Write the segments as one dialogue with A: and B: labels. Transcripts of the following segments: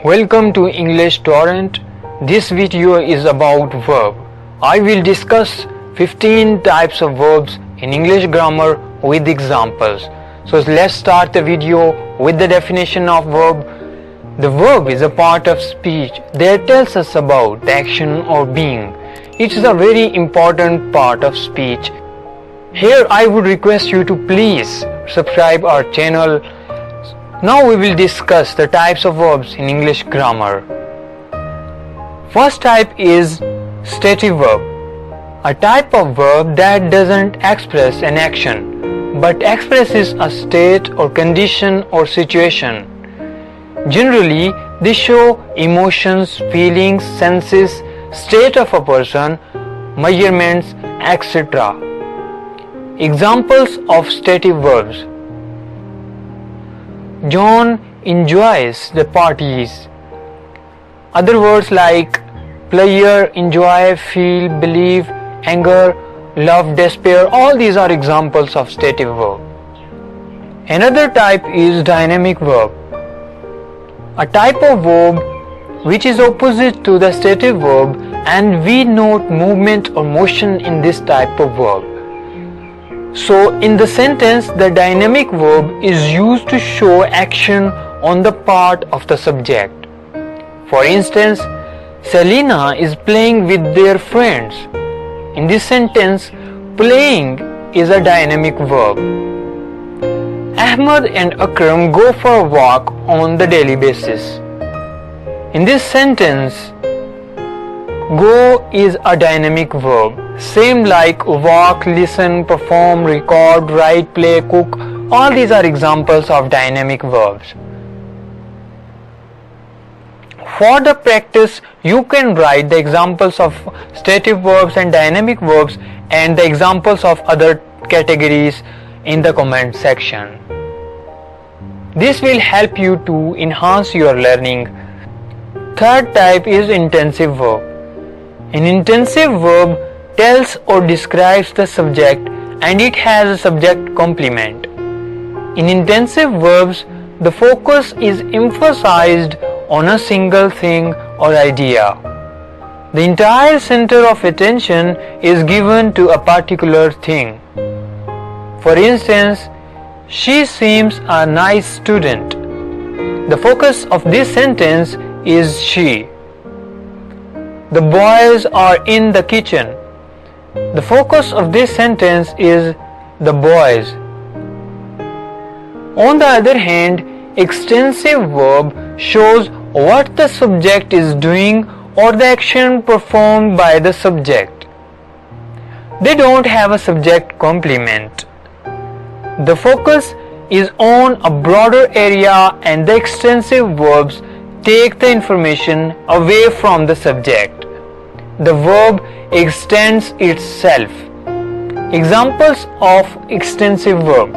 A: Welcome to English Torrent. This video is about verb. I will discuss 15 types of verbs in English grammar with examples. So let's start the video with the definition of verb. The verb is a part of speech that tells us about the action or being. It is a very important part of speech. Here I would request you to please subscribe our channel. Now we will discuss the types of verbs in English grammar. First type is stative verb, a type of verb that doesn't express an action but expresses a state or condition or situation. Generally, they show emotions, feelings, senses, state of a person, measurements, etc. Examples of stative verbs: John enjoys the parties. Other words like pleasure, enjoy, feel, believe, anger, love, despair, all these are examples of stative verb. Another type is dynamic verb, a type of verb which is opposite to the stative verb, and we note movement or motion in this type of verb. So in the sentence, the dynamic verb is used to show action on the part of the subject. For instance, Selena is playing with their friends. In this sentence, playing is a dynamic verb. Ahmad and Akram go for a walk on the daily basis. In this sentence, go is a dynamic verb. Same like walk, listen, perform, record, write, play, cook. All these are examples of dynamic verbs. For the practice, you can write the examples of stative verbs and dynamic verbs and the examples of other categories in the comment section. This will help you to enhance your learning. Third type is intensive verb. An intensive verb tells or describes the subject and it has a subject complement. In intensive verbs, the focus is emphasized on a single thing or idea. The entire center of attention is given to a particular thing. For instance, she seems a nice student. The focus of this sentence is she. The boys are in the kitchen. The focus of this sentence is the boys. On the other hand, extensive verb shows what the subject is doing or the action performed by the subject. They don't have a subject complement. The focus is on a broader area and the extensive verbs take the information away from the subject. The verb extends itself. Examples of extensive verb: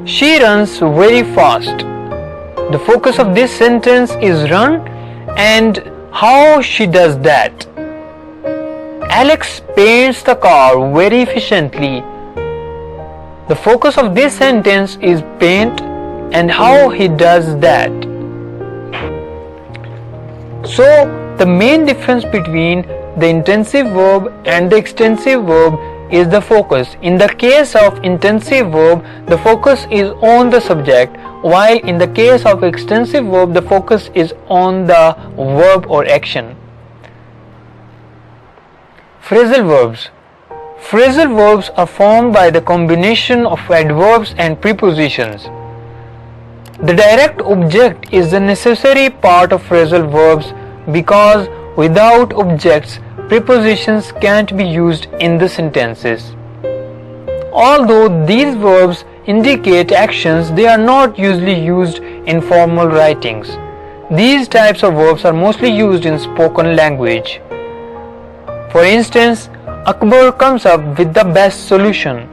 A: she runs very fast. The focus of this sentence is run and how she does that. Alex paints the car very efficiently. The focus of this sentence is paint and how he does that. So, the main difference between the intensive verb and the extensive verb is the focus. In the case of intensive verb, the focus is on the subject, while in the case of extensive verb, the focus is on the verb or action. Phrasal verbs. Phrasal verbs are formed by the combination of adverbs and prepositions. The direct object is the necessary part of phrasal verbs because without objects, prepositions can't be used in the sentences. Although these verbs indicate actions, they are not usually used in formal writings. These types of verbs are mostly used in spoken language. For instance, Akbar comes up with the best solution.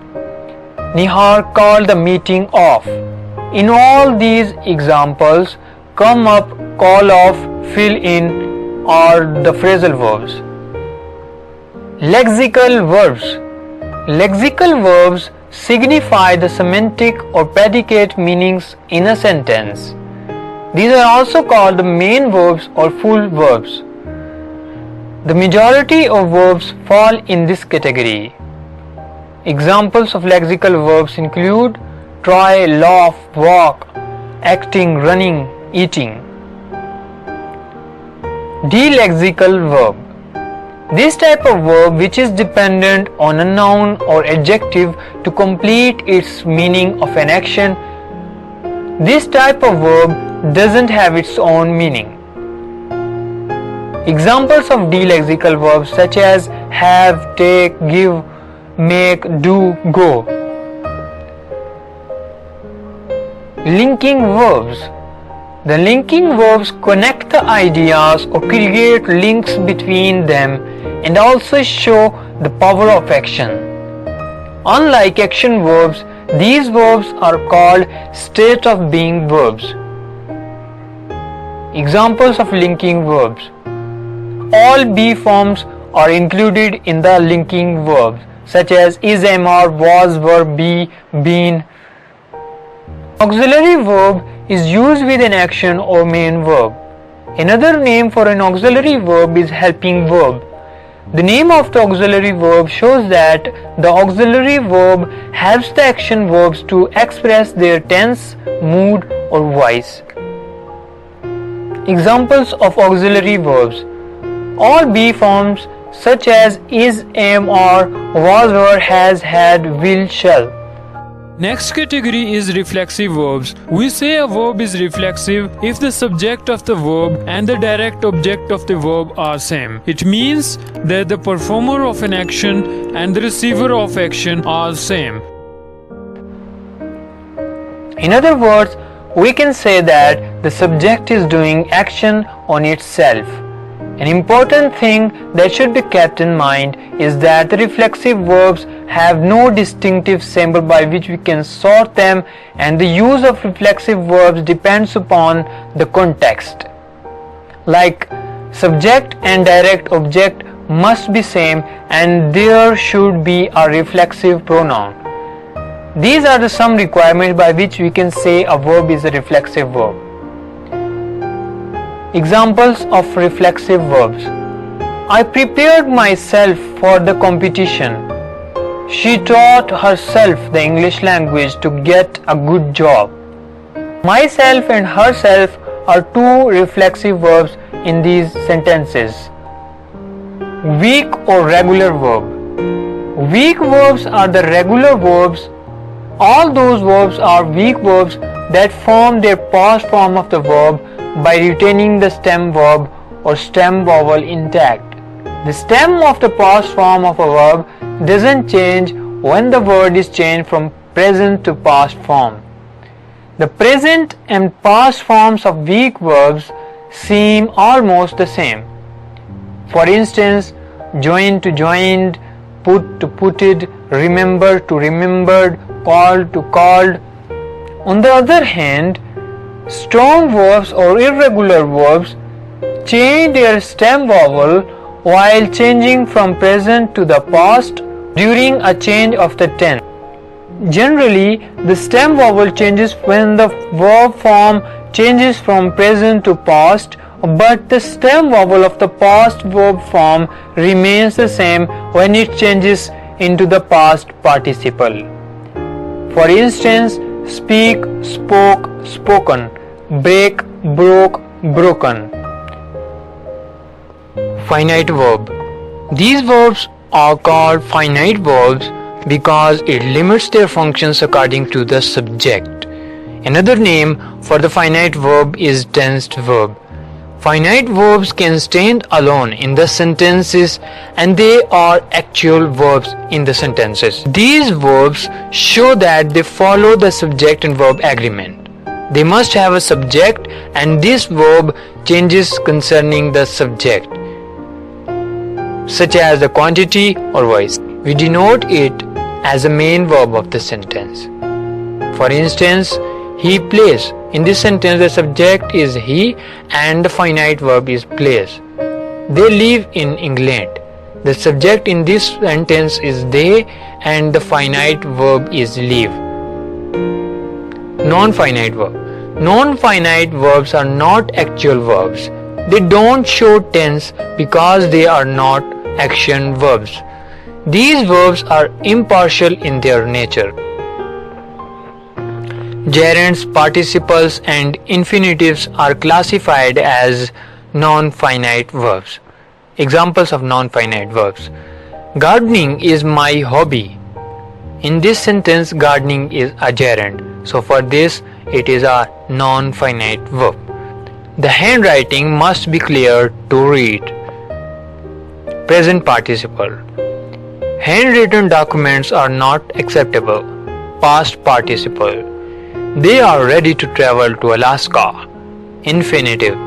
A: Nihar called the meeting off. In all these examples, come up, call off, fill in are the phrasal verbs. Lexical verbs. Lexical verbs signify the semantic or predicate meanings in a sentence. These are also called the main verbs or full verbs. The majority of verbs fall in this category. Examples of lexical verbs include try, laugh, walk, acting, running, eating. Delexical verb. This type of verb which is dependent on a noun or adjective to complete its meaning of an action. This type of verb doesn't have its own meaning. Examples of delexical verbs such as have, take, give, make, do, go. Linking verbs. The linking verbs connect the ideas or create links between them and also show the power of action. Unlike action verbs, these verbs are called state of being verbs. Examples of linking verbs. All be forms are included in the linking verbs such as is, am, are, was, were, be, been. Auxiliary verb is used with an action or main verb. Another name for an auxiliary verb is helping verb. The name of the auxiliary verb shows that the auxiliary verb helps the action verbs to express their tense, mood or voice. Examples of auxiliary verbs. All be forms such as is, am, are, was, were, has, had, will, shall.
B: Next category is reflexive verbs. We say a verb is reflexive if the subject of the verb and the direct object of the verb are same. It means that the performer of an action and the receiver of action are same.
A: In other words, we can say that the subject is doing action on itself. An important thing that should be kept in mind is that the reflexive verbs have no distinctive symbol by which we can sort them, and the use of reflexive verbs depends upon the context. Like subject and direct object must be same and there should be a reflexive pronoun. These are the some requirements by which we can say a verb is a reflexive verb. Examples of reflexive verbs. I prepared myself for the competition. She taught herself the English language to get a good job. Myself and herself are two reflexive verbs in these sentences. Weak or regular verb. Weak verbs are the regular verbs. All those verbs are weak verbs that form their past form of the verb by retaining the stem verb or stem vowel intact. The stem of the past form of a verb doesn't change when the word is changed from present to past form. The present and past forms of weak verbs seem almost the same. For instance, join to joined, put to putted, remember to remembered, called to called. On the other hand, strong verbs or irregular verbs change their stem vowel while changing from present to the past during a change of the tense. Generally, the stem vowel changes when the verb form changes from present to past, but the stem vowel of the past verb form remains the same when it changes into the past participle. For instance, speak, spoke, spoken, break, broke, broken. Finite verb. These verbs are called finite verbs because it limits their functions according to the subject. Another name for the finite verb is tensed verb. Finite verbs can stand alone in the sentences and they are actual verbs in the sentences. These verbs show that they follow the subject and verb agreement. They must have a subject and this verb changes concerning the subject, such as the quantity or voice. We denote it as a main verb of the sentence. For instance, he plays. In this sentence, the subject is he and the finite verb is plays. They live in England. The subject in this sentence is they and the finite verb is live. Non-finite verb. Non-finite verbs are not actual verbs. They don't show tense because they are not action verbs. These verbs are impartial in their nature. Gerunds, participles and infinitives are classified as non-finite verbs. Examples of non-finite verbs. Gardening is my hobby. In this sentence, gardening is a gerund. So for this, it is a non-finite verb. The handwriting must be clear to read. Present participle. Handwritten documents are not acceptable. Past participle. They are ready to travel to Alaska. Infinitive.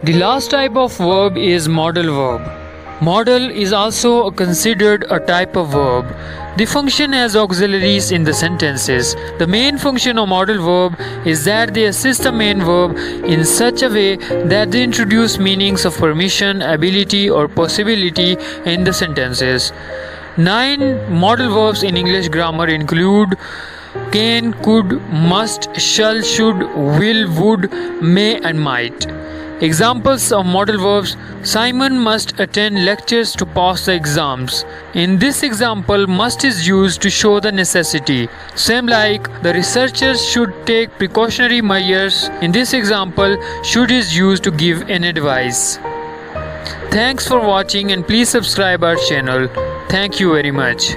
B: The last type of verb is modal verb. Modal is also considered a type of verb. They function as auxiliaries in the sentences. The main function of modal verb is that they assist the main verb in such a way that they introduce meanings of permission, ability, or possibility in the sentences. 9 modal verbs in English grammar include can, could, must, shall, should, will, would, may, and might. Examples of modal verbs: Simon must attend lectures to pass the exams. In this example, must is used to show the necessity. Same like the researchers should take precautionary measures. In this example, should is used to give an advice. Thanks for watching and please subscribe our channel. Thank you very much.